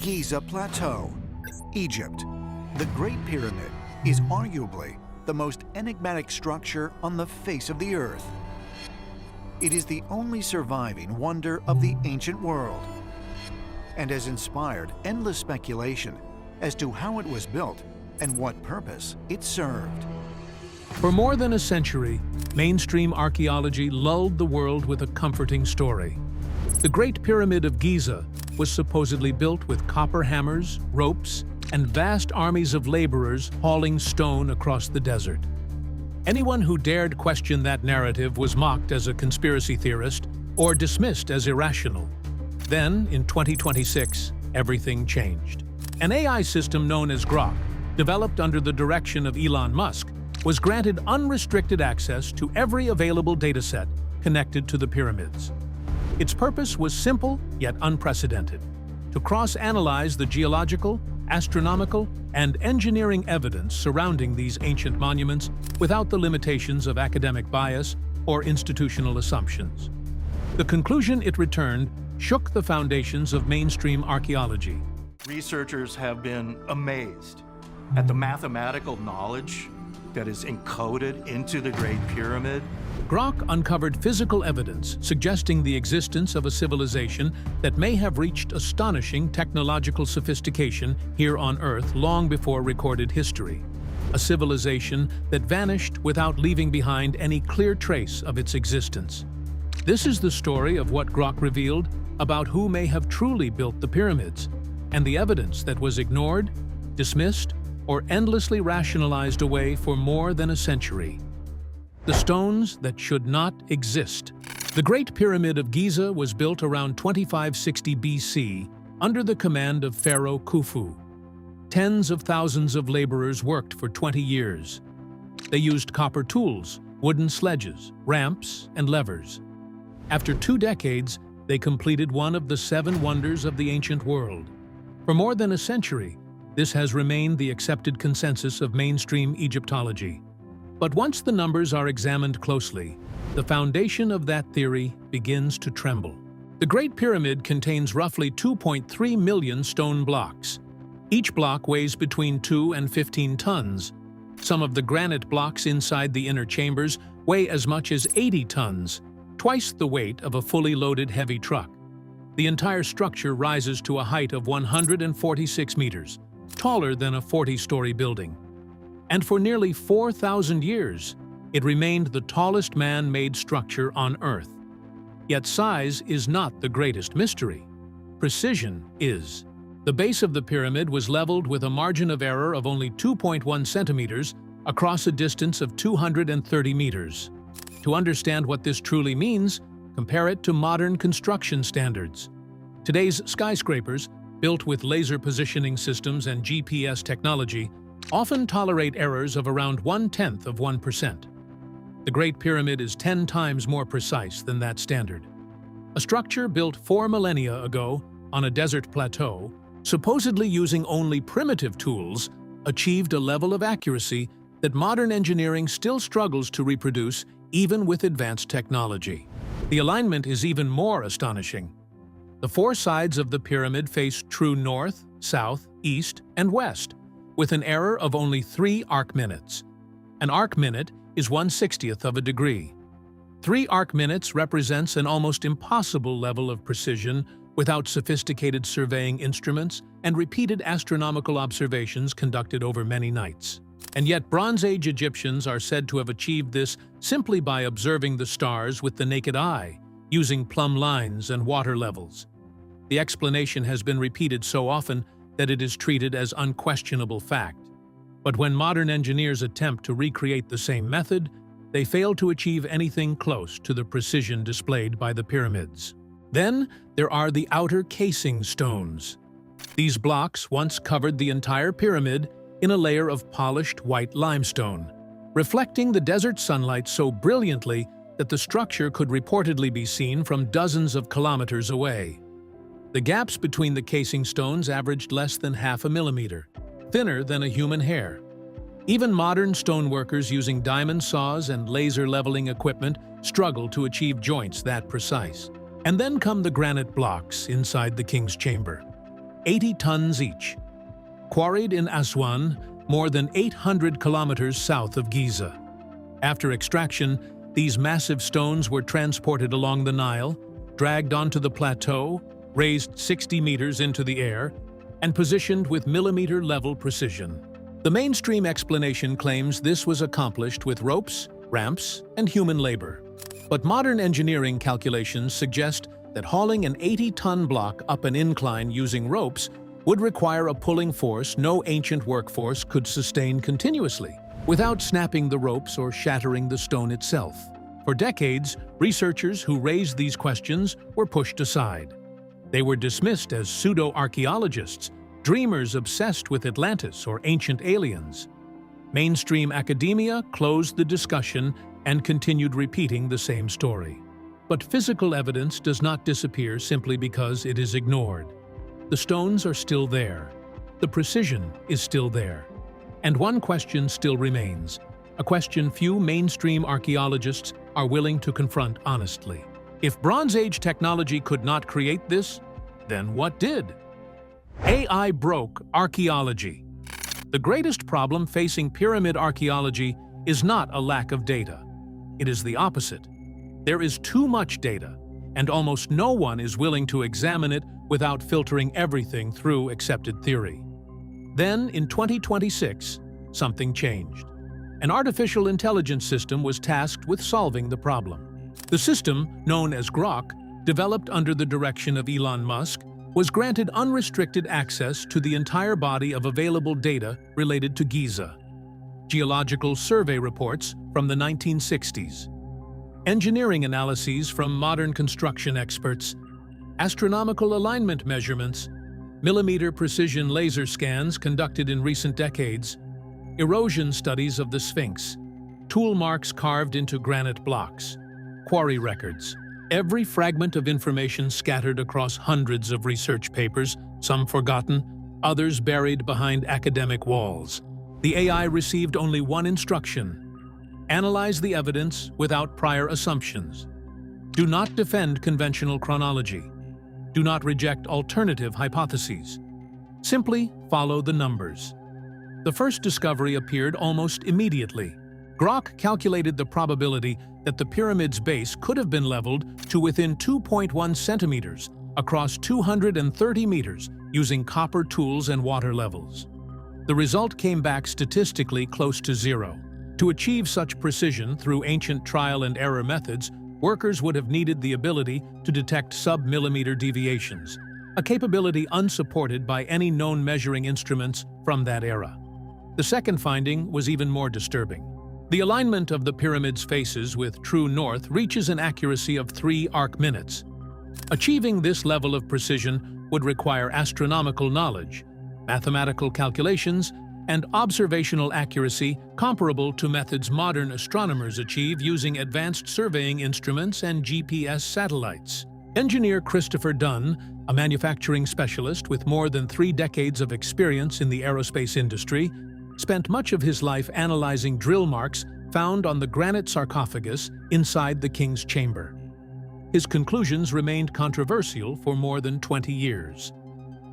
Giza Plateau, Egypt. The Great Pyramid is arguably the most enigmatic structure on the face of the Earth. It is the only surviving wonder of the ancient world and has inspired endless speculation as to how it was built and what purpose it served. For more than a century, mainstream archaeology lulled the world with a comforting story. The Great Pyramid of Giza was supposedly built with copper hammers, ropes, and vast armies of laborers hauling stone across the desert. Anyone who dared question that narrative was mocked as a conspiracy theorist or dismissed as irrational. Then, in 2026, everything changed. An AI system known as Grok, developed under the direction of Elon Musk, was granted unrestricted access to every available dataset connected to the pyramids. Its purpose was simple yet unprecedented: to cross-analyze the geological, astronomical, and engineering evidence surrounding these ancient monuments without the limitations of academic bias or institutional assumptions. The conclusion it returned shook the foundations of mainstream archaeology. Researchers have been amazed at the mathematical knowledge that is encoded into the Great Pyramid. Grok uncovered physical evidence suggesting the existence of a civilization that may have reached astonishing technological sophistication here on Earth long before recorded history. A civilization that vanished without leaving behind any clear trace of its existence. This is the story of what Grok revealed about who may have truly built the pyramids, and the evidence that was ignored, dismissed, or endlessly rationalized away for more than a century. The stones that should not exist. The Great Pyramid of Giza was built around 2560 BC under the command of Pharaoh Khufu. Tens of thousands of laborers worked for 20 years. They used copper tools, wooden sledges, ramps, and levers. After 2 decades, they completed one of the 7 wonders of the ancient world. For more than a century, this has remained the accepted consensus of mainstream Egyptology. But once the numbers are examined closely, the foundation of that theory begins to tremble. The Great Pyramid contains roughly 2.3 million stone blocks. Each block weighs between 2 and 15 tons. Some of the granite blocks inside the inner chambers weigh as much as 80 tons, twice the weight of a fully loaded heavy truck. The entire structure rises to a height of 146 meters, taller than a 40-story building. And for nearly 4,000 years, it remained the tallest man-made structure on Earth. Yet size is not the greatest mystery. Precision is. The base of the pyramid was leveled with a margin of error of only 2.1 centimeters across a distance of 230 meters. To understand what this truly means, compare it to modern construction standards. Today's skyscrapers, built with laser positioning systems and GPS technology, often tolerate errors of around 1/10%. The Great Pyramid is 10 times more precise than that standard. A structure built 4 millennia ago on a desert plateau, supposedly using only primitive tools, achieved a level of accuracy that modern engineering still struggles to reproduce even with advanced technology. The alignment is even more astonishing. The 4 sides of the pyramid face true north, south, east, and west, with an error of only 3 arc minutes. An arc minute is 1/60th of a degree. 3 arc minutes represents an almost impossible level of precision without sophisticated surveying instruments and repeated astronomical observations conducted over many nights. And yet Bronze Age Egyptians are said to have achieved this simply by observing the stars with the naked eye, using plumb lines and water levels. The explanation has been repeated so often that it is treated as unquestionable fact. But when modern engineers attempt to recreate the same method, they fail to achieve anything close to the precision displayed by the pyramids. Then there are the outer casing stones. These blocks once covered the entire pyramid in a layer of polished white limestone, reflecting the desert sunlight so brilliantly that the structure could reportedly be seen from dozens of kilometers away. The gaps between the casing stones averaged less than half a millimeter, thinner than a human hair. Even modern stoneworkers using diamond saws and laser leveling equipment struggle to achieve joints that precise. And then come the granite blocks inside the king's chamber. 80 tons each. Quarried in Aswan, more than 800 kilometers south of Giza. After extraction, these massive stones were transported along the Nile, dragged onto the plateau, raised 60 meters into the air, and positioned with millimeter-level precision. The mainstream explanation claims this was accomplished with ropes, ramps, and human labor. But modern engineering calculations suggest that hauling an 80-ton block up an incline using ropes would require a pulling force no ancient workforce could sustain continuously, without snapping the ropes or shattering the stone itself. For decades, researchers who raised these questions were pushed aside. They were dismissed as pseudo-archaeologists, dreamers obsessed with Atlantis or ancient aliens. Mainstream academia closed the discussion and continued repeating the same story. But physical evidence does not disappear simply because it is ignored. The stones are still there. The precision is still there. And one question still remains, a question few mainstream archaeologists are willing to confront honestly. If Bronze Age technology could not create this, then what did? AI broke archaeology. The greatest problem facing pyramid archaeology is not a lack of data. It is the opposite. There is too much data, and almost no one is willing to examine it without filtering everything through accepted theory. Then, in 2026, something changed. An artificial intelligence system was tasked with solving the problem. The system, known as Grok, developed under the direction of Elon Musk, was granted unrestricted access to the entire body of available data related to Giza. Geological survey reports from the 1960s, engineering analyses from modern construction experts, astronomical alignment measurements, millimeter precision laser scans conducted in recent decades, erosion studies of the Sphinx, tool marks carved into granite blocks, quarry records. Every fragment of information scattered across hundreds of research papers, some forgotten, others buried behind academic walls. The AI received only one instruction: analyze the evidence without prior assumptions. Do not defend conventional chronology. Do not reject alternative hypotheses. Simply follow the numbers. The first discovery appeared almost immediately. Grok calculated the probability that the pyramid's base could have been leveled to within 2.1 centimeters across 230 meters using copper tools and water levels. The result came back statistically close to zero. To achieve such precision through ancient trial and error methods, workers would have needed the ability to detect sub-millimeter deviations, a capability unsupported by any known measuring instruments from that era. The second finding was even more disturbing. The alignment of the pyramid's faces with true north reaches an accuracy of 3 arc minutes. Achieving this level of precision would require astronomical knowledge, mathematical calculations, and observational accuracy comparable to methods modern astronomers achieve using advanced surveying instruments and GPS satellites. Engineer Christopher Dunn, a manufacturing specialist with more than 3 decades of experience in the aerospace industry, spent much of his life analyzing drill marks found on the granite sarcophagus inside the king's chamber. His conclusions remained controversial for more than 20 years.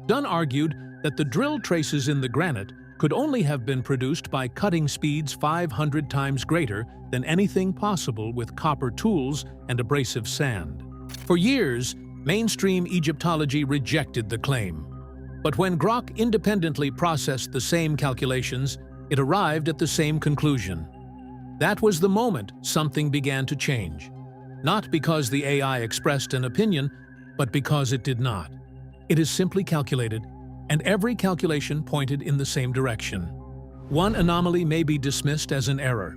Dunn argued that the drill traces in the granite could only have been produced by cutting speeds 500 times greater than anything possible with copper tools and abrasive sand. For years, mainstream Egyptology rejected the claim. But when Grok independently processed the same calculations, it arrived at the same conclusion. That was the moment something began to change. Not because the AI expressed an opinion, but because it did not. It is simply calculated, and every calculation pointed in the same direction. One anomaly may be dismissed as an error.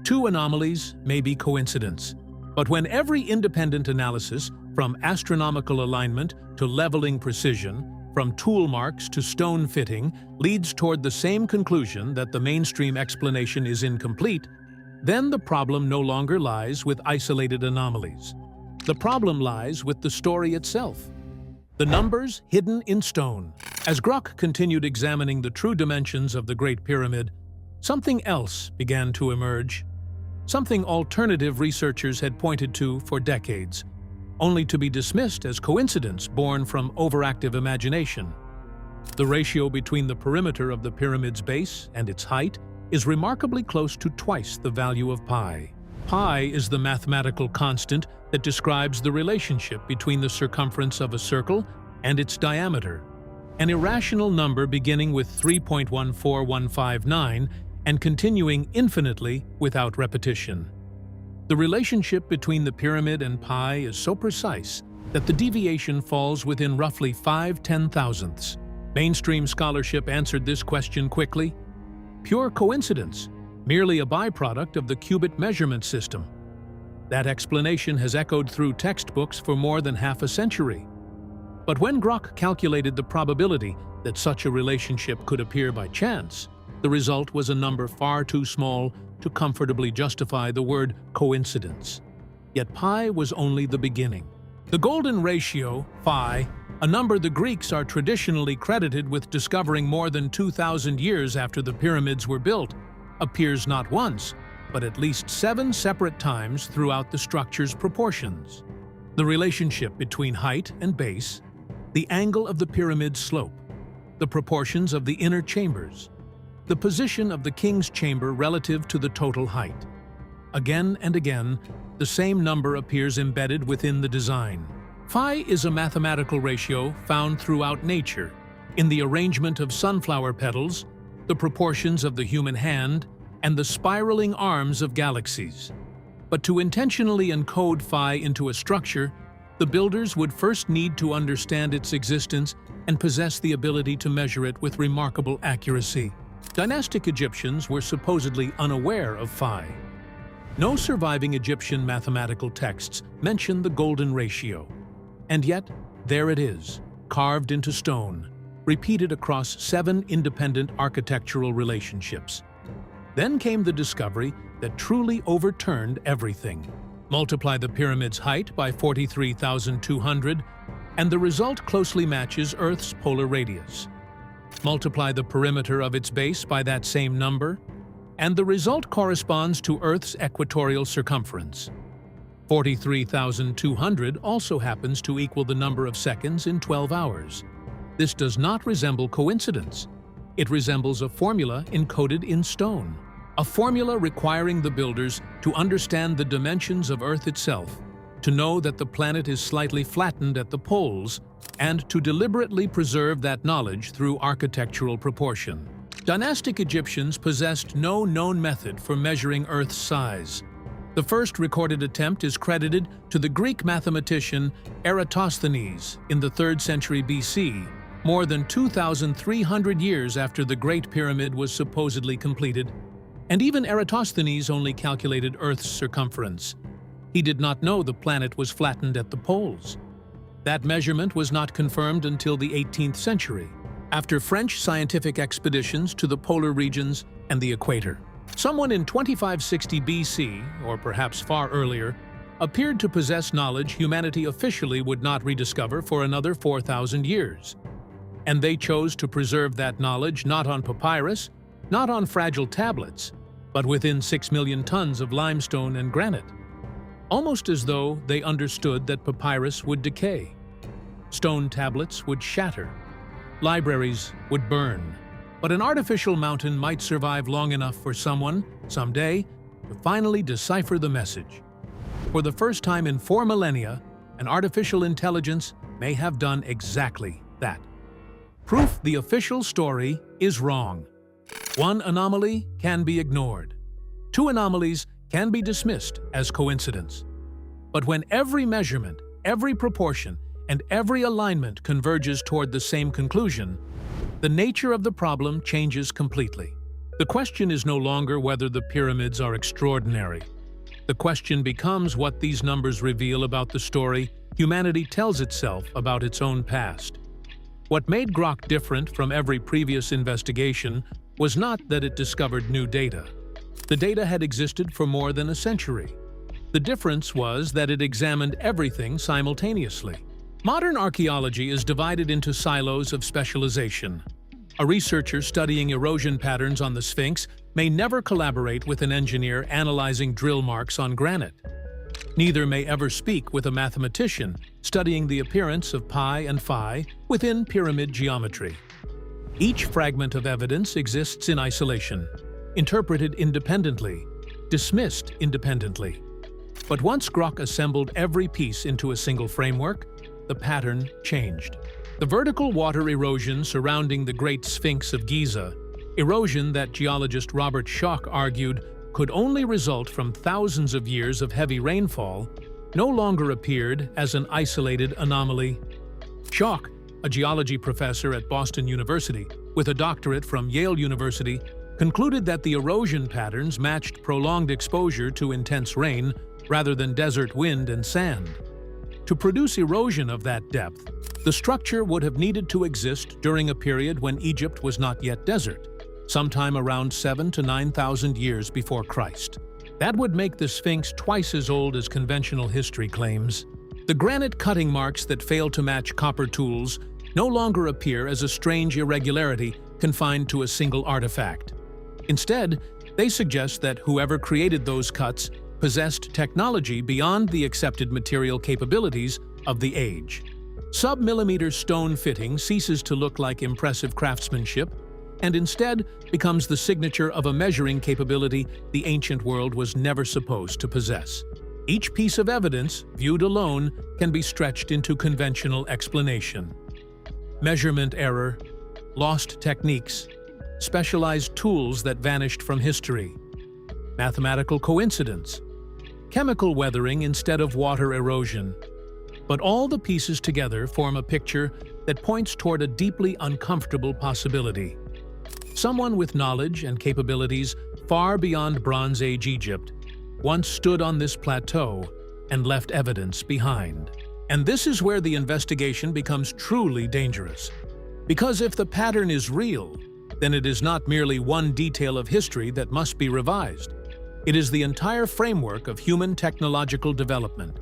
2 anomalies may be coincidence. But when every independent analysis, from astronomical alignment to leveling precision, from tool marks to stone fitting, leads toward the same conclusion that the mainstream explanation is incomplete, then the problem no longer lies with isolated anomalies. The problem lies with the story itself. The numbers hidden in stone. As Grok continued examining the true dimensions of the Great Pyramid, something else began to emerge. Something alternative researchers had pointed to for decades, only to be dismissed as coincidence born from overactive imagination. The ratio between the perimeter of the pyramid's base and its height is remarkably close to twice the value of pi. Pi is the mathematical constant that describes the relationship between the circumference of a circle and its diameter, an irrational number beginning with 3.14159 and continuing infinitely without repetition. The relationship between the pyramid and pi is so precise that the deviation falls within roughly 5/10,000ths. Mainstream scholarship answered this question quickly: pure coincidence, merely a byproduct of the cubit measurement system. That explanation has echoed through textbooks for more than half a century. But when Grok calculated the probability that such a relationship could appear by chance, the result was a number far too small to comfortably justify the word coincidence. Yet pi was only the beginning. The golden ratio, phi, a number the Greeks are traditionally credited with discovering more than 2,000 years after the pyramids were built, appears not once, but at least 7 separate times throughout the structure's proportions. The relationship between height and base, the angle of the pyramid's slope, the proportions of the inner chambers, the position of the king's chamber relative to the total height. Again and again, the same number appears embedded within the design. Phi is a mathematical ratio found throughout nature, in the arrangement of sunflower petals, the proportions of the human hand, and the spiraling arms of galaxies. But to intentionally encode phi into a structure, the builders would first need to understand its existence and possess the ability to measure it with remarkable accuracy. Dynastic Egyptians were supposedly unaware of phi. No surviving Egyptian mathematical texts mention the golden ratio. And yet, there it is, carved into stone, repeated across 7 independent architectural relationships. Then came the discovery that truly overturned everything. Multiply the pyramid's height by 43,200, and the result closely matches Earth's polar radius. Multiply the perimeter of its base by that same number, and the result corresponds to Earth's equatorial circumference. 43,200 also happens to equal the number of seconds in 12 hours. This does not resemble coincidence. It resembles a formula encoded in stone. A formula requiring the builders to understand the dimensions of Earth itself, to know that the planet is slightly flattened at the poles, and to deliberately preserve that knowledge through architectural proportion. Dynastic Egyptians possessed no known method for measuring Earth's size. The first recorded attempt is credited to the Greek mathematician Eratosthenes in the 3rd century BC, more than 2,300 years after the Great Pyramid was supposedly completed. And even Eratosthenes only calculated Earth's circumference. He did not know the planet was flattened at the poles. That measurement was not confirmed until the 18th century, after French scientific expeditions to the polar regions and the equator. Someone in 2560 BC, or perhaps far earlier, appeared to possess knowledge humanity officially would not rediscover for another 4,000 years. And they chose to preserve that knowledge not on papyrus, not on fragile tablets, but within 6 million tons of limestone and granite. Almost as though they understood that papyrus would decay, stone tablets would shatter, libraries would burn, but an artificial mountain might survive long enough for someone, someday, to finally decipher the message. For the first time in 4 millennia, an artificial intelligence may have done exactly that. Proof the official story is wrong. 1 anomaly can be ignored. 2 anomalies can be dismissed as coincidence. But when every measurement, every proportion, and every alignment converges toward the same conclusion, the nature of the problem changes completely. The question is no longer whether the pyramids are extraordinary. The question becomes what these numbers reveal about the story humanity tells itself about its own past. What made Grok different from every previous investigation was not that it discovered new data. The data had existed for more than a century. The difference was that it examined everything simultaneously. Modern archaeology is divided into silos of specialization. A researcher studying erosion patterns on the Sphinx may never collaborate with an engineer analyzing drill marks on granite. Neither may ever speak with a mathematician studying the appearance of pi and phi within pyramid geometry. Each fragment of evidence exists in isolation, interpreted independently, dismissed independently. But once Grok assembled every piece into a single framework, the pattern changed. The vertical water erosion surrounding the Great Sphinx of Giza, erosion that geologist Robert Schoch argued could only result from thousands of years of heavy rainfall, no longer appeared as an isolated anomaly. Schoch, a geology professor at Boston University with a doctorate from Yale University, concluded that the erosion patterns matched prolonged exposure to intense rain rather than desert wind and sand. To produce erosion of that depth, the structure would have needed to exist during a period when Egypt was not yet desert, sometime around 7,000 to 9,000 years before Christ. That would make the Sphinx twice as old as conventional history claims. The granite cutting marks that fail to match copper tools no longer appear as a strange irregularity confined to a single artifact. Instead, they suggest that whoever created those cuts possessed technology beyond the accepted material capabilities of the age. Sub-millimeter stone fitting ceases to look like impressive craftsmanship and instead becomes the signature of a measuring capability the ancient world was never supposed to possess. Each piece of evidence, viewed alone, can be stretched into conventional explanation. Measurement error, lost techniques, specialized tools that vanished from history, mathematical coincidence, chemical weathering instead of water erosion. But all the pieces together form a picture that points toward a deeply uncomfortable possibility. Someone with knowledge and capabilities far beyond Bronze Age Egypt once stood on this plateau and left evidence behind. And this is where the investigation becomes truly dangerous. Because if the pattern is real, then it is not merely one detail of history that must be revised. It is the entire framework of human technological development.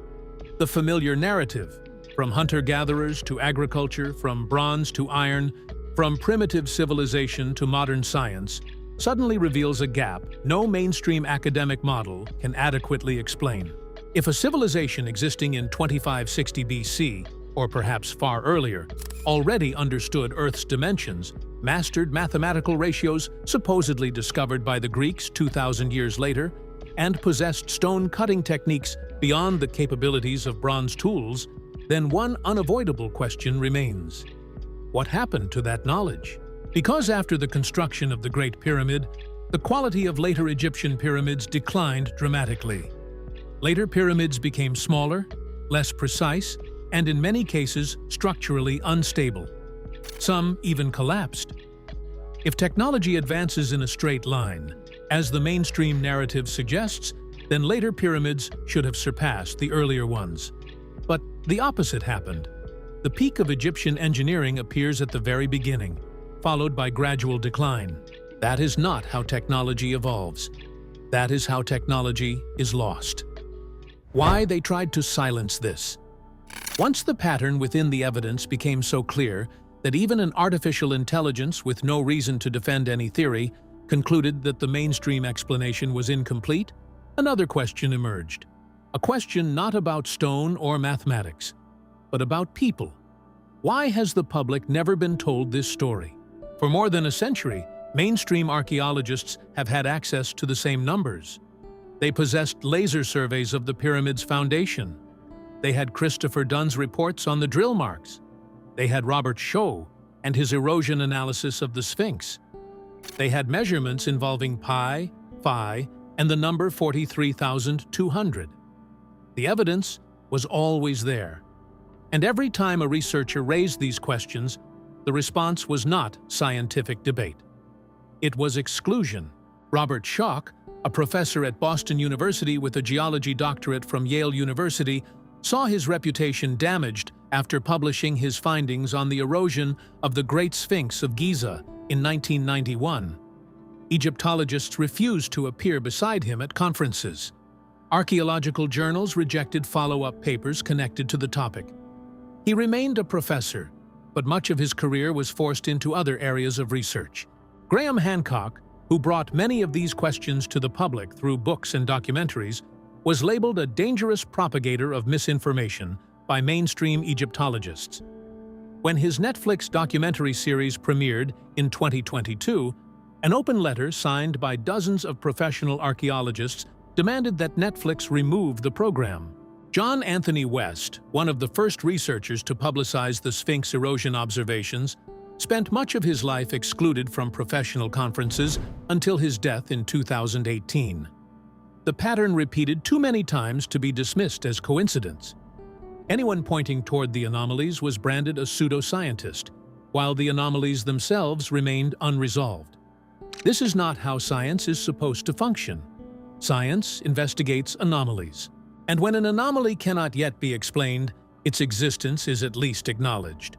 The familiar narrative, from hunter-gatherers to agriculture, from bronze to iron, from primitive civilization to modern science, suddenly reveals a gap no mainstream academic model can adequately explain. If a civilization existing in 2560 BC, or perhaps far earlier, already understood Earth's dimensions, mastered mathematical ratios supposedly discovered by the Greeks 2,000 years later, and possessed stone-cutting techniques beyond the capabilities of bronze tools, then one unavoidable question remains. What happened to that knowledge? Because after the construction of the Great Pyramid, the quality of later Egyptian pyramids declined dramatically. Later pyramids became smaller, less precise, and in many cases structurally unstable. Some even collapsed. If technology advances in a straight line, as the mainstream narrative suggests, then later pyramids should have surpassed the earlier ones. But the opposite happened. The peak of Egyptian engineering appears at the very beginning, followed by gradual decline. That is not how technology evolves. That is how technology is lost. Why they tried to silence this? Once the pattern within the evidence became so clear that even an artificial intelligence with no reason to defend any theory concluded that the mainstream explanation was incomplete, another question emerged. A question not about stone or mathematics, but about people. Why has the public never been told this story? For more than a century, mainstream archaeologists have had access to the same numbers. They possessed laser surveys of the pyramid's foundation. They had Christopher Dunn's reports on the drill marks. They had Robert Schoch and his erosion analysis of the Sphinx. They had measurements involving pi, phi, and the number 43,200. The evidence was always there. And every time a researcher raised these questions, the response was not scientific debate. It was exclusion. Robert Schoch, a professor at Boston University with a geology doctorate from Yale University, saw his reputation damaged after publishing his findings on the erosion of the Great Sphinx of Giza in 1991. Egyptologists refused to appear beside him at conferences. Archaeological journals rejected follow-up papers connected to the topic. He remained a professor, but much of his career was forced into other areas of research. Graham Hancock, who brought many of these questions to the public through books and documentaries, was labeled a dangerous propagator of misinformation by mainstream Egyptologists. When his Netflix documentary series premiered in 2022, an open letter signed by dozens of professional archaeologists demanded that Netflix remove the program. John Anthony West, one of the first researchers to publicize the Sphinx erosion observations, spent much of his life excluded from professional conferences until his death in 2018. The pattern repeated too many times to be dismissed as coincidence. Anyone pointing toward the anomalies was branded a pseudoscientist, while the anomalies themselves remained unresolved. This is not how science is supposed to function. Science investigates anomalies. And when an anomaly cannot yet be explained, its existence is at least acknowledged.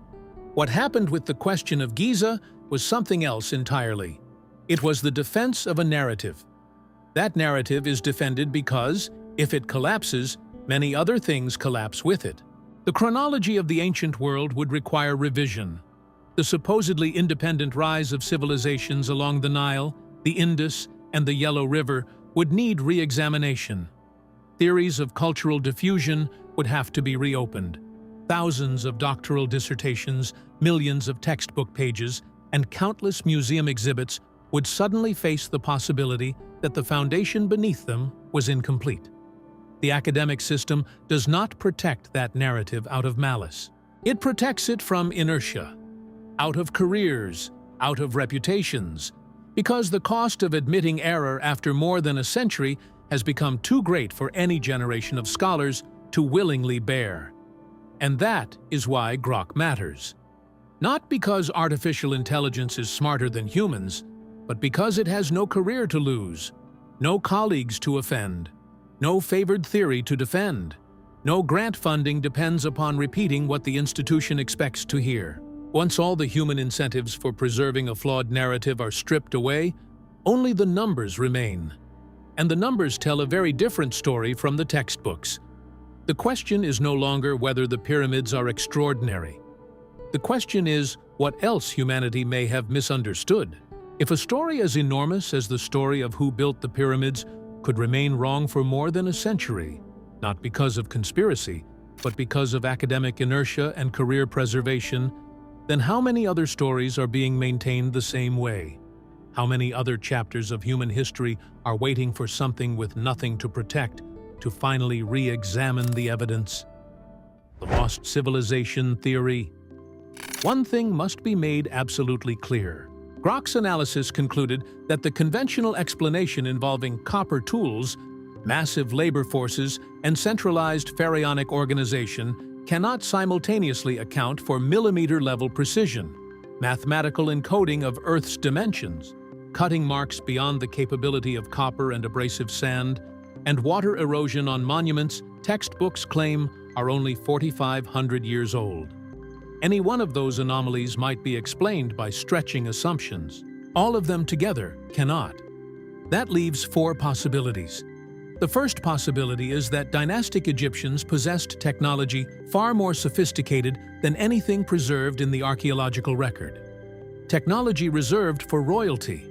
What happened with the question of Giza was something else entirely. It was the defense of a narrative. That narrative is defended because, if it collapses, many other things collapse with it. The chronology of the ancient world would require revision. The supposedly independent rise of civilizations along the Nile, the Indus, and the Yellow River would need re-examination. Theories of cultural diffusion would have to be reopened. Thousands of doctoral dissertations, millions of textbook pages, and countless museum exhibits would suddenly face the possibility that the foundation beneath them was incomplete. The academic system does not protect that narrative out of malice. It protects it from inertia, out of careers, out of reputations, because the cost of admitting error after more than a century has become too great for any generation of scholars to willingly bear. And that is why Grok matters. Not because artificial intelligence is smarter than humans, but because it has no career to lose, no colleagues to offend, no favored theory to defend. No grant funding depends upon repeating what the institution expects to hear. Once all the human incentives for preserving a flawed narrative are stripped away, only the numbers remain. And the numbers tell a very different story from the textbooks. The question is no longer whether the pyramids are extraordinary. The question is what else humanity may have misunderstood. If a story as enormous as the story of who built the pyramids could remain wrong for more than a century, not because of conspiracy, but because of academic inertia and career preservation, then how many other stories are being maintained the same way? How many other chapters of human history are waiting for something with nothing to protect to finally re-examine the evidence? The lost civilization theory. One thing must be made absolutely clear. Grok's analysis concluded that the conventional explanation involving copper tools, massive labor forces, and centralized pharaonic organization cannot simultaneously account for millimeter-level precision, mathematical encoding of Earth's dimensions, cutting marks beyond the capability of copper and abrasive sand, and water erosion on monuments textbooks claim are only 4,500 years old. Any one of those anomalies might be explained by stretching assumptions. All of them together cannot. That leaves four possibilities. The first possibility is that dynastic Egyptians possessed technology far more sophisticated than anything preserved in the archaeological record. Technology reserved for royalty.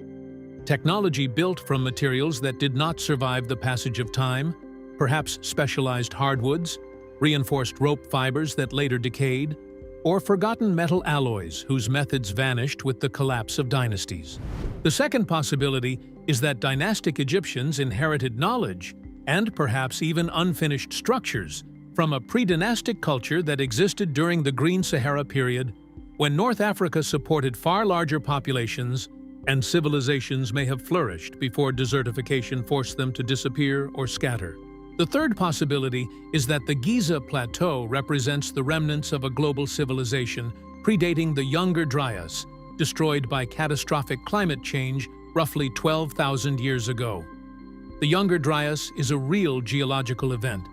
Technology built from materials that did not survive the passage of time, perhaps specialized hardwoods, reinforced rope fibers that later decayed, or forgotten metal alloys whose methods vanished with the collapse of dynasties. The second possibility is that dynastic Egyptians inherited knowledge, and perhaps even unfinished structures, from a pre-dynastic culture that existed during the Green Sahara period, when North Africa supported far larger populations and civilizations may have flourished before desertification forced them to disappear or scatter. The third possibility is that the Giza Plateau represents the remnants of a global civilization predating the Younger Dryas, destroyed by catastrophic climate change roughly 12,000 years ago. The Younger Dryas is a real geological event,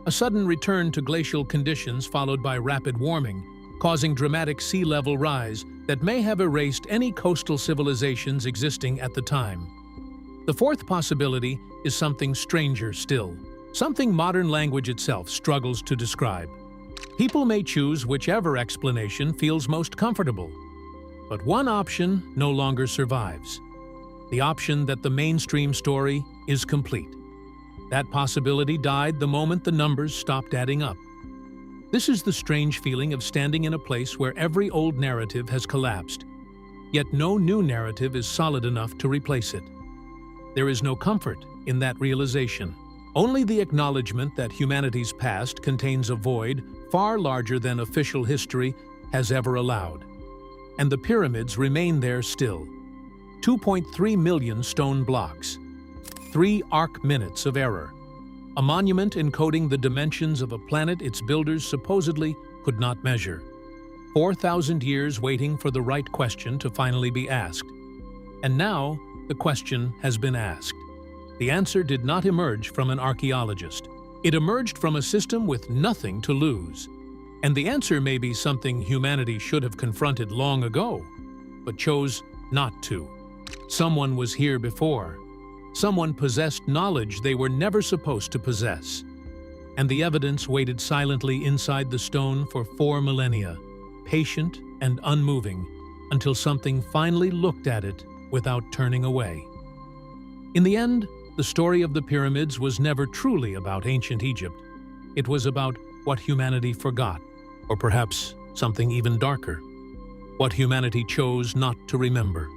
a sudden return to glacial conditions followed by rapid warming, causing dramatic sea level rise that may have erased any coastal civilizations existing at the time. The fourth possibility is something stranger still. Something modern language itself struggles to describe. People may choose whichever explanation feels most comfortable. But one option no longer survives. The option that the mainstream story is complete. That possibility died the moment the numbers stopped adding up. This is the strange feeling of standing in a place where every old narrative has collapsed, yet no new narrative is solid enough to replace it. There is no comfort in that realization. Only the acknowledgement that humanity's past contains a void far larger than official history has ever allowed. And the pyramids remain there still. 2.3 million stone blocks. 3 arc minutes of error. A monument encoding the dimensions of a planet its builders supposedly could not measure. 4,000 years waiting for the right question to finally be asked. And now, the question has been asked. The answer did not emerge from an archaeologist. It emerged from a system with nothing to lose. And the answer may be something humanity should have confronted long ago, but chose not to. Someone was here before. Someone possessed knowledge they were never supposed to possess. And the evidence waited silently inside the stone for 4 millennia, patient and unmoving, until something finally looked at it without turning away. In the end, the story of the pyramids was never truly about ancient Egypt. It was about what humanity forgot, or perhaps something even darker, what humanity chose not to remember.